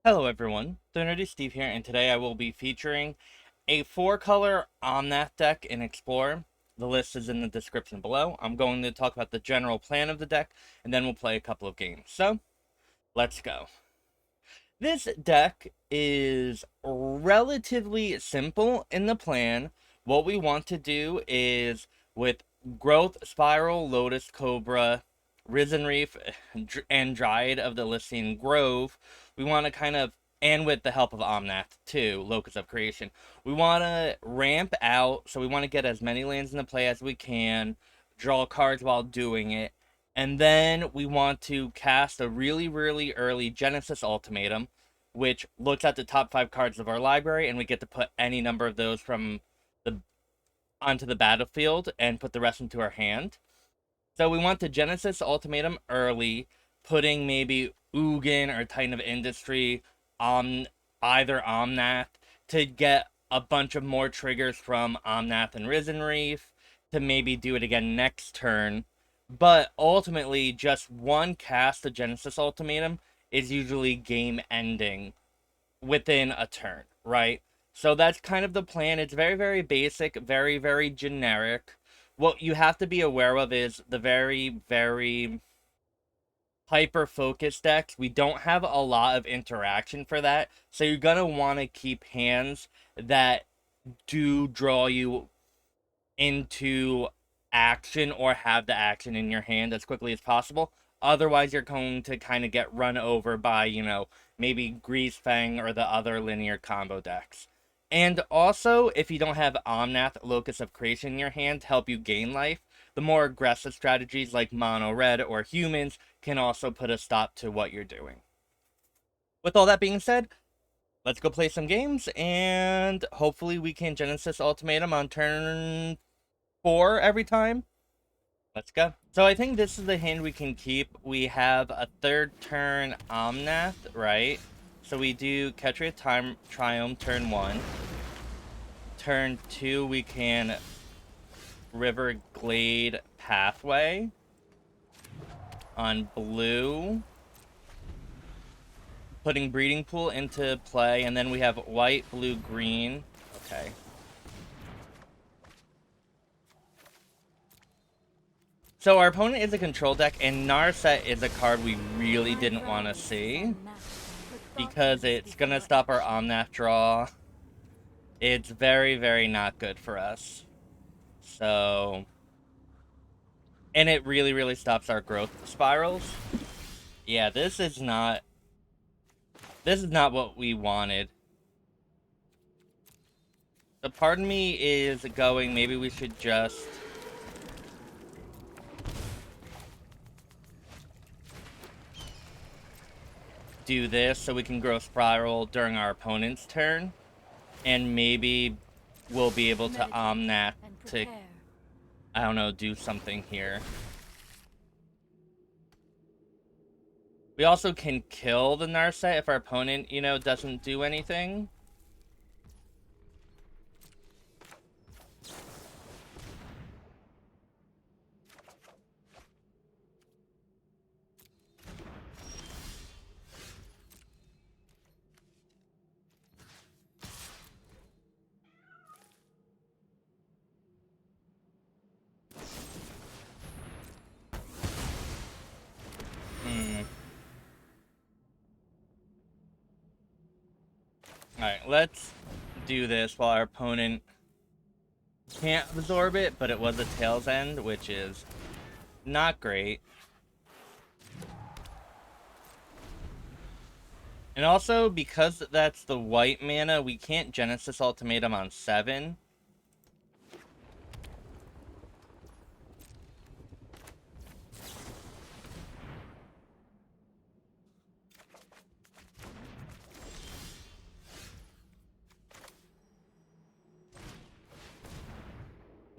Hello everyone, the Nerdy Steve here, and today I will be featuring a 4-color Omnath deck in Explorer. The list is in the description below. I'm going to talk about the general plan of the deck, and then we'll play a couple of games. So, let's go. This deck is relatively simple in the plan. What we want to do is, with Growth, Spiral, Lotus Cobra, Risen Reef, and Dryad of the Ilysian Grove, we want to kind of, and with the help of Omnath too, Locus of Creation, we want to ramp out, so we want to get as many lands into play as we can, draw cards while doing it, and then we want to cast a really, really early Genesis Ultimatum, which looks at the top 5 cards of our library, and we get to put any number of those from the onto the battlefield and put the rest into our hand. So we want the Genesis Ultimatum early, putting maybe Ugin or Titan of Industry on either Omnath to get a bunch of more triggers from Omnath and Risen Reef to maybe do it again next turn. But ultimately, just one cast of Genesis Ultimatum is usually game ending within a turn, right? So that's kind of the plan. It's very, very basic, very, very generic. What you have to be aware of is the very, very hyper focus decks. We don't have a lot of interaction for that. So you're going to want to keep hands that do draw you into action or have the action in your hand as quickly as possible. Otherwise, you're going to kind of get run over by, maybe Grease Fang or the other linear combo decks. And also, if you don't have Omnath, Locus of Creation in your hand to help you gain life, the more aggressive strategies like Mono Red or Humans can also put a stop to what you're doing. With all that being said, let's go play some games, and hopefully we can Genesis Ultimatum on turn 4 every time. Let's go. So I think this is the hand we can keep. We have a 3rd turn Omnath, right? So we do Ketria Triome turn 1. Turn 2 we can Riverglide Pathway on blue. Putting Breeding Pool into play, and then we have white, blue, green. Okay. So our opponent is a control deck, and Narset is a card we really didn't want to see, because it's going to stop our Omnath draw. It's very, very not good for us. So, and it really, really stops our growth spirals. Yeah, this is not what we wanted. So part of me is going, maybe we should just do this so we can grow spiral during our opponent's turn, and maybe we'll be able to Omnath to, I don't know, do something here. We also can kill the Narset if our opponent, doesn't do anything. Alright, let's do this while our opponent can't absorb it, but it was a Tail's End, which is not great. And also, because that's the white mana, we can't Genesis Ultimatum on 7.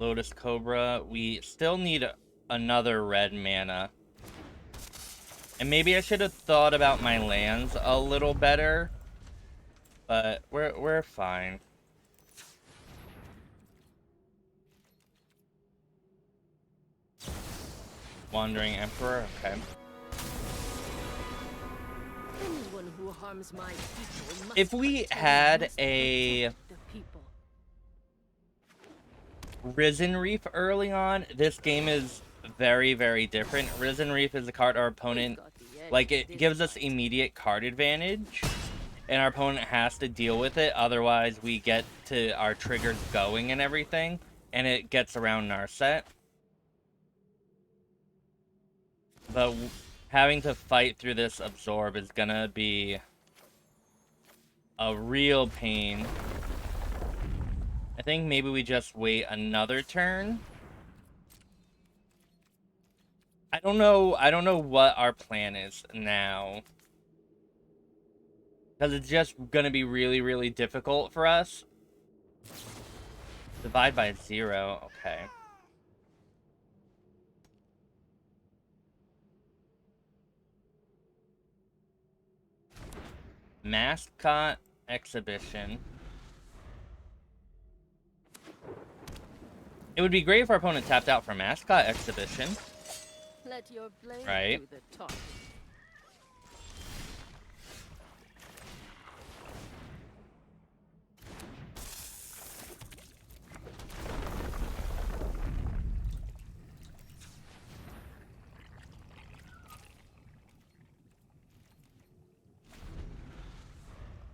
Lotus Cobra. We still need another red mana. And maybe I should have thought about my lands a little better. But we're fine. Wandering Emperor, okay. Anyone who harms my people must If we had a Risen Reef early on, this game is very, very different. Risen Reef is a card our opponent, like, it gives us immediate card advantage, and our opponent has to deal with it, otherwise we get to our triggers going and everything, and it gets around our set. But having to fight through this absorb is gonna be a real pain. I think maybe we just wait another turn. I don't know what our plan is now. Because it's just gonna be really, really difficult for us. Divide by 0, okay. Mascot Exhibition. It would be great if our opponent tapped out for Mascot Exhibition. Let your blade right? do the talking.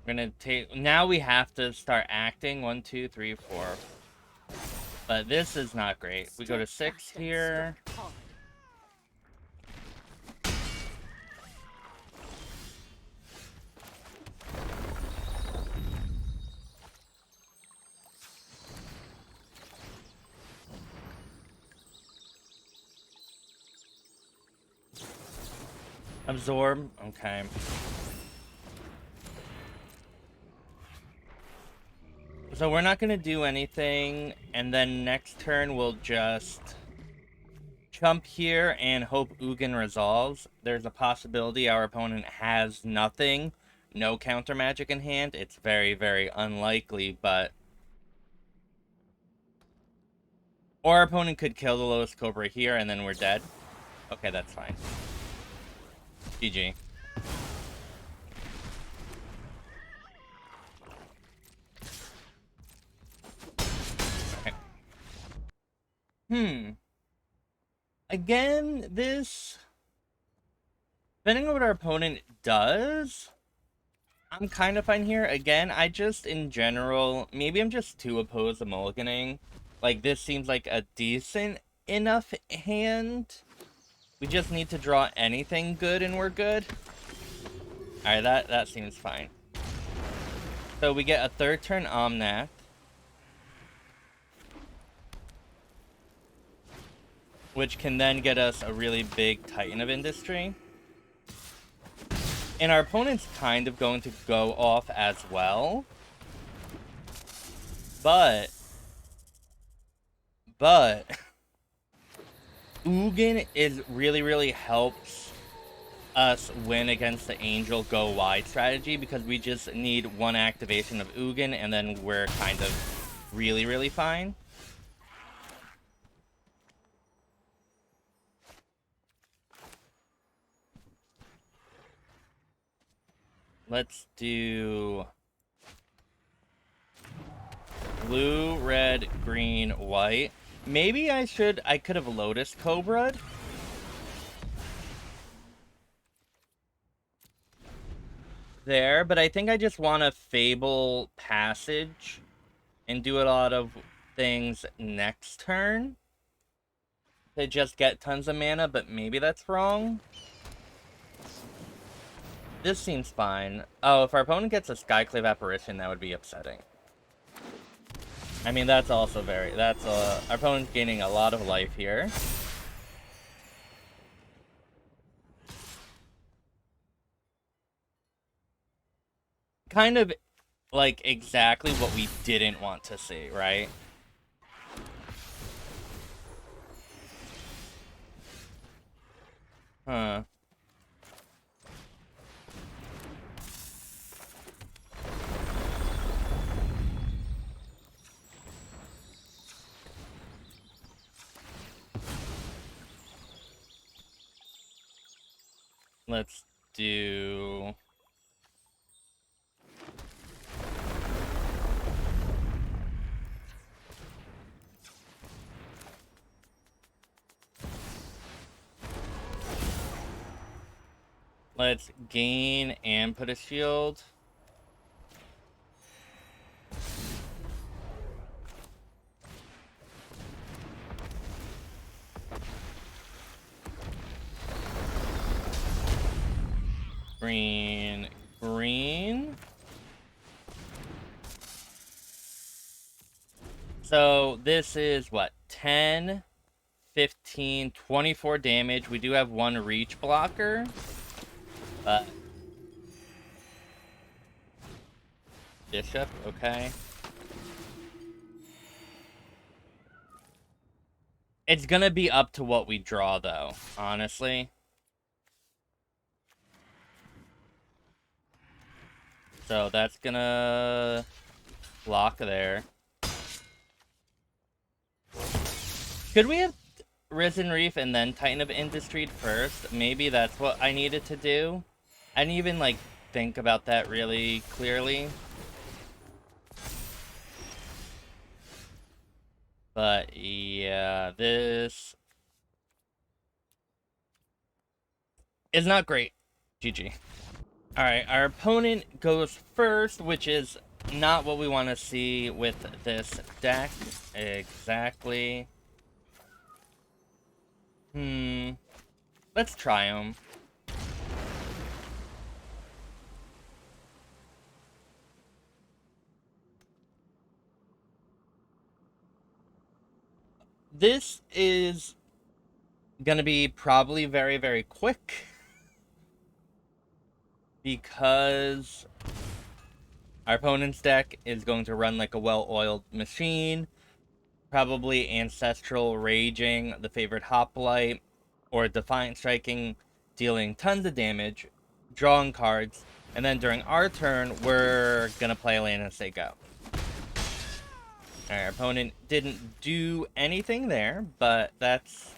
We're gonna take... Now we have to start acting. 1, 2, 3, 4. But this is not great. We go to 6 here. Absorb. Okay. So we're not going to do anything, and then next turn we'll just chump here and hope Ugin resolves. There's a possibility our opponent has nothing, no counter magic in hand. It's very, very unlikely, but... Or our opponent could kill the Lotus Cobra here, and then we're dead. Okay, that's fine. GG. Again, this... Depending on what our opponent does, I'm kind of fine here. Again, I just, in general, maybe I'm just too opposed to mulliganing. Like, this seems like a decent enough hand. We just need to draw anything good and we're good. Alright, that seems fine. So we get a third turn Omnath. Which can then get us a really big Titan of Industry. And our opponent's kind of going to go off as well. But Ugin is really, really helps us win against the Angel go wide strategy, because we just need one activation of Ugin and then we're kind of really, really fine. Let's do blue, red, green, white. Maybe I could have Lotus Cobra'd. There, but I think I just want to Fabled Passage and do a lot of things next turn to just get tons of mana, but maybe that's wrong. This seems fine. Oh, if our opponent gets a Skyclave Apparition, that would be upsetting. I mean, that's also very... our opponent's gaining a lot of life here. Kind of, like, exactly what we didn't want to see, right? Huh. Let's do... Let's gain and put a shield. Green, green. So this is what? 10, 15, 24 damage. We do have one reach blocker. But Bishop, okay. It's gonna be up to what we draw, though, honestly. So that's gonna block there. Could we have Risen Reef and then Titan of Industry first? Maybe that's what I needed to do. I didn't even, like, think about that really clearly. But, yeah, this is not great. GG. Alright, our opponent goes first, which is not what we want to see with this deck. Exactly. Let's try him. This is gonna be probably very, very quick. Because our opponent's deck is going to run like a well-oiled machine. Probably Ancestral Raging, the favorite Hoplite, or Defiant Striking, dealing tons of damage, drawing cards, and then during our turn, we're gonna play a land and say go. Our opponent didn't do anything there, but that's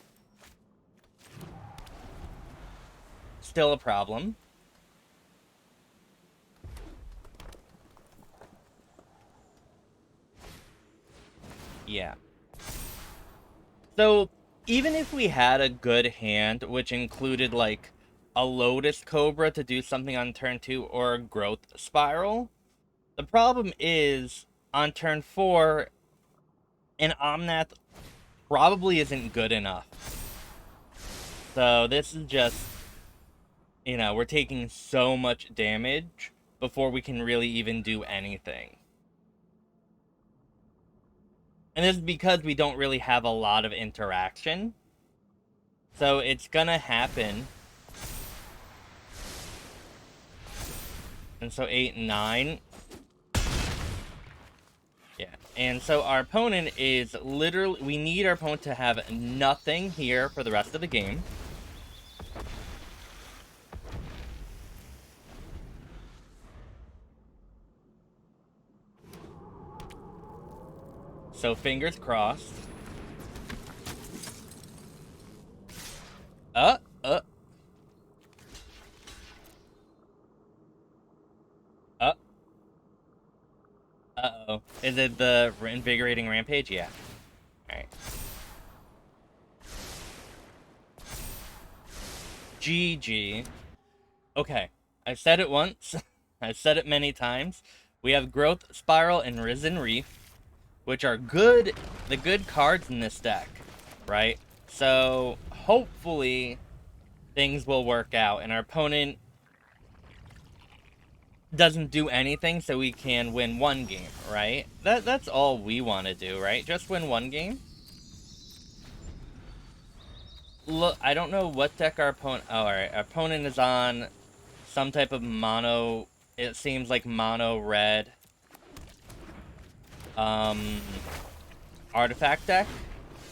still a problem. Yeah. So, even if we had a good hand, which included, like, a Lotus Cobra to do something on turn 2, or a Growth Spiral, the problem is, on turn 4, an Omnath probably isn't good enough. So, this is just, you know, we're taking so much damage before we can really even do anything. And this is because we don't really have a lot of interaction. So it's gonna happen. And so 8 and 9. Yeah. And so our opponent is literally... We need our opponent to have nothing here for the rest of the game. So fingers crossed. Uh-oh. Is it the Invigorating Rampage? Yeah. Alright. GG. Okay. I said it once. I've said it many times. We have Growth Spiral and Risen Reef, which are good, the good cards in this deck, right? So, hopefully, things will work out, and our opponent doesn't do anything so we can win one game, right? That's all we want to do, right? Just win one game? Look, I don't know what deck our opponent... Oh, alright. Our opponent is on some type of mono... It seems like mono red. Artifact deck.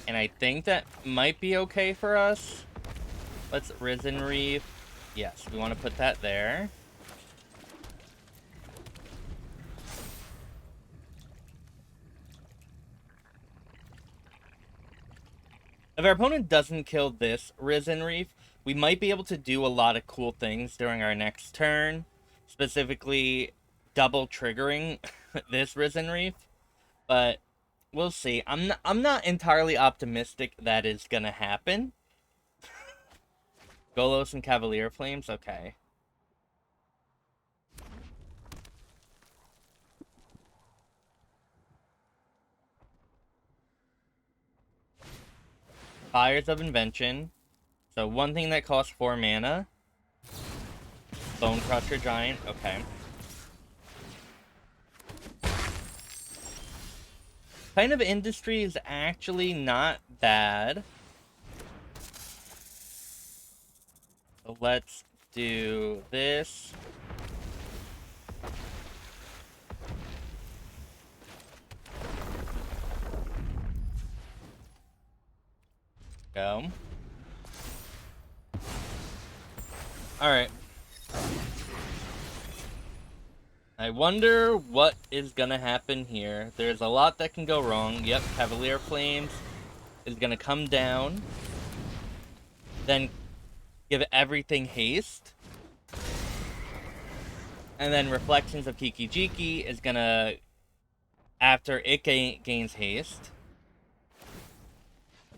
And I think that might be okay for us. Let's Risen Reef. Yes, we want to put that there. If our opponent doesn't kill this Risen Reef, we might be able to do a lot of cool things during our next turn. Specifically, double triggering this Risen Reef. But we'll see. I'm not entirely optimistic that is gonna happen. Golos and Cavalier Flames? Okay. Fires of Invention. So one thing that costs 4 mana. Bone Crusher Giant. Okay. Kind of Industry is actually not bad. So let's do this. Go. Alright. I wonder what is gonna happen here. There's a lot that can go wrong. Yep, Cavalier Flames is gonna come down. Then give everything haste. And then Reflections of Kiki Jiki is gonna, after it gains haste,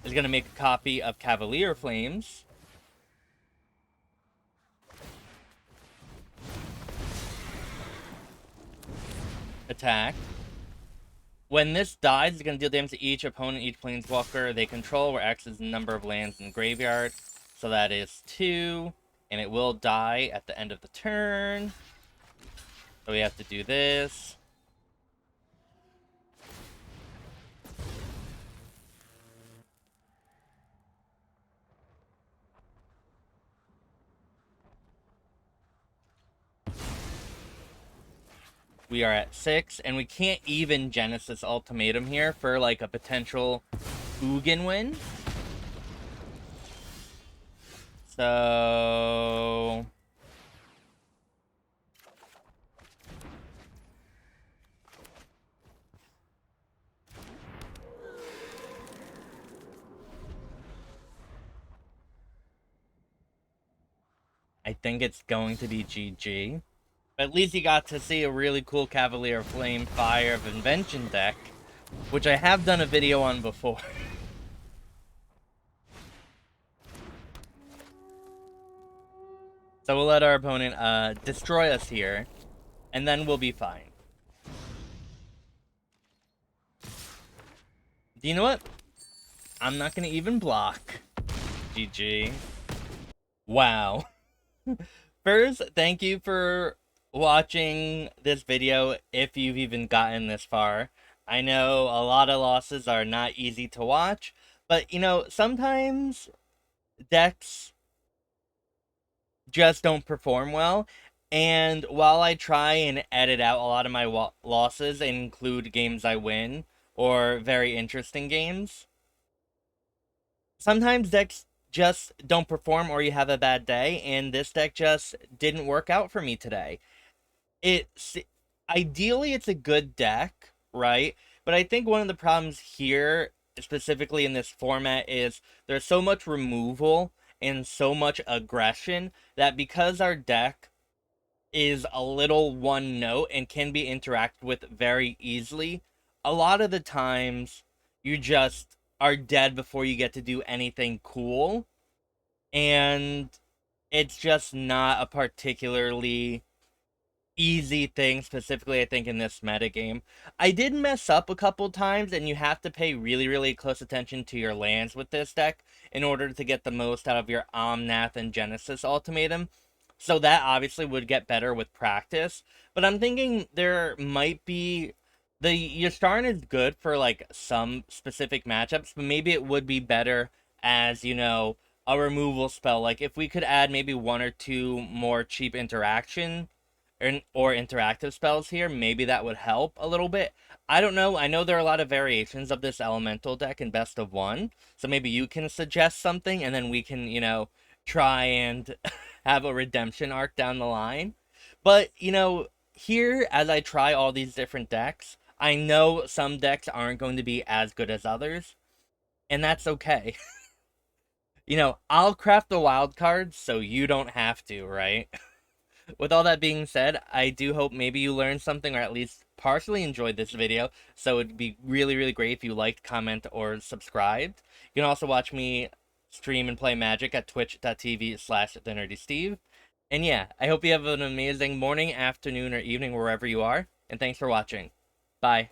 is gonna make a copy of Cavalier Flames. Attack. When this dies, it's going to deal damage to each opponent, each planeswalker they control, where X is the number of lands in the graveyard. So that is 2, and it will die at the end of the turn. So we have to do this. We are at 6, and we can't even Genesis Ultimatum here for, like, a potential Ugin win. So... I think it's going to be GG. But at least you got to see a really cool Cavalier Flame Fire of Invention deck, which I have done a video on before. So we'll let our opponent destroy us here, and then we'll be fine. Do you know what? I'm not gonna even block. GG. Wow. First, thank you for watching this video, if you've even gotten this far. I know a lot of losses are not easy to watch, but, you know, sometimes decks just don't perform well, and while I try and edit out a lot of my losses and include games I win, or very interesting games, sometimes decks just don't perform, or you have a bad day, and this deck just didn't work out for me today. Ideally it's a good deck, right? But I think one of the problems here, specifically in this format, is there's so much removal and so much aggression that because our deck is a little one note and can be interacted with very easily, a lot of the times you just are dead before you get to do anything cool, and it's just not a particularly easy thing, specifically I think in this metagame. I did mess up a couple times, and you have to pay really, really close attention to your lands with this deck in order to get the most out of your Omnath and Genesis Ultimatum. So that obviously would get better with practice. But I'm thinking there might be... The Yasharn is good for, like, some specific matchups, but maybe it would be better as, you know, a removal spell. Like, if we could add maybe 1 or 2 more cheap interaction or interactive spells here, maybe that would help a little bit. I don't know. I know there are a lot of variations of this elemental deck in best of 1, so maybe you can suggest something, and then we can, you know, try and have a redemption arc down the line. But, you know, here, as I try all these different decks, I know some decks aren't going to be as good as others, and that's okay. You know, I'll craft the wild cards so you don't have to, right? With all that being said, I do hope maybe you learned something, or at least partially enjoyed this video. So it'd be really, really great if you liked, comment, or subscribed. You can also watch me stream and play Magic at twitch.tv/thenerdysteve. And yeah, I hope you have an amazing morning, afternoon, or evening wherever you are. And thanks for watching. Bye.